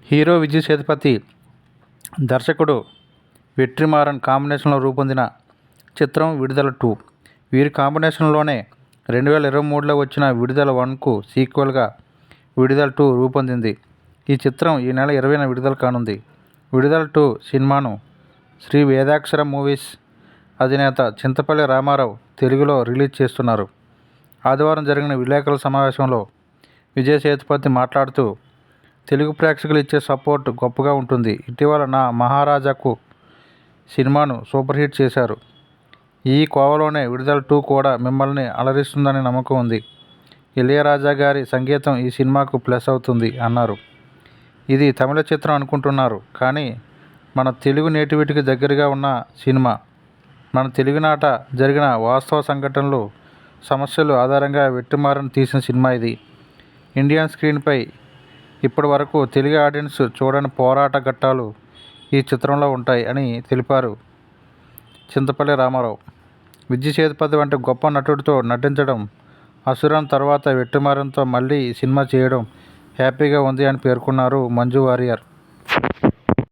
Hero Vijay Sethupathi, దర్శకుడు వెట్రిమారన్ కాంబినేషన్లో రూపొందిన చిత్రం విడుదల 2. వీరి కాంబినేషన్లోనే 2023లో వచ్చిన విడుదల 1కు సీక్వెల్గా విడుదల 2 రూపొందింది. ఈ చిత్రం ఈ నెల 20న విడుదల కానుంది. విడుదల 2 సినిమాను శ్రీ వేదాక్షర మూవీస్ అధినేత చింతపల్లి రామారావు తెలుగులో రిలీజ్ చేస్తున్నారు. ఆదివారం జరిగిన విలేకరుల సమావేశంలో విజయ్ సేతుపతి మాట్లాడుతూ, తెలుగు ప్రేక్షకులు ఇచ్చే సపోర్ట్ గొప్పగా ఉంటుంది. ఇటీవల నా మహారాజాకు సినిమాను సూపర్ హిట్ చేశారు. ఈ కోవలోనే విడుదల 2 కూడా మిమ్మల్ని అలరిస్తుందనే నమ్మకం ఉంది. ఇళయరాజా గారి సంగీతం ఈ సినిమాకు ప్లస్ అవుతుంది అన్నారు. ఇది తమిళ చిత్రం అనుకుంటున్నారు, కానీ మన తెలుగు నేటివిటీకి దగ్గరగా ఉన్న సినిమా. మన తెలుగునాట జరిగిన వాస్తవ సంఘటనలు, సమస్యలు ఆధారంగా వెట్రిమారన్ తీసిన సినిమా ఇది. ఇండియన్ స్క్రీన్పై ఇప్పటి వరకు తెలుగు ఆడియన్స్ చూడని పోరాట ఘట్టాలు ఈ చిత్రంలో ఉంటాయి అని తెలిపారు చింతపల్లి రామారావు. విజయ్ సేతుపతి వంటి గొప్ప నటుడితో నటించడం, అసురన్ తర్వాత వెట్రిమారన్తో మళ్ళీ ఈ సినిమా చేయడం హ్యాపీగా ఉంది అని పేర్కొన్నారు మంజు వారియర్.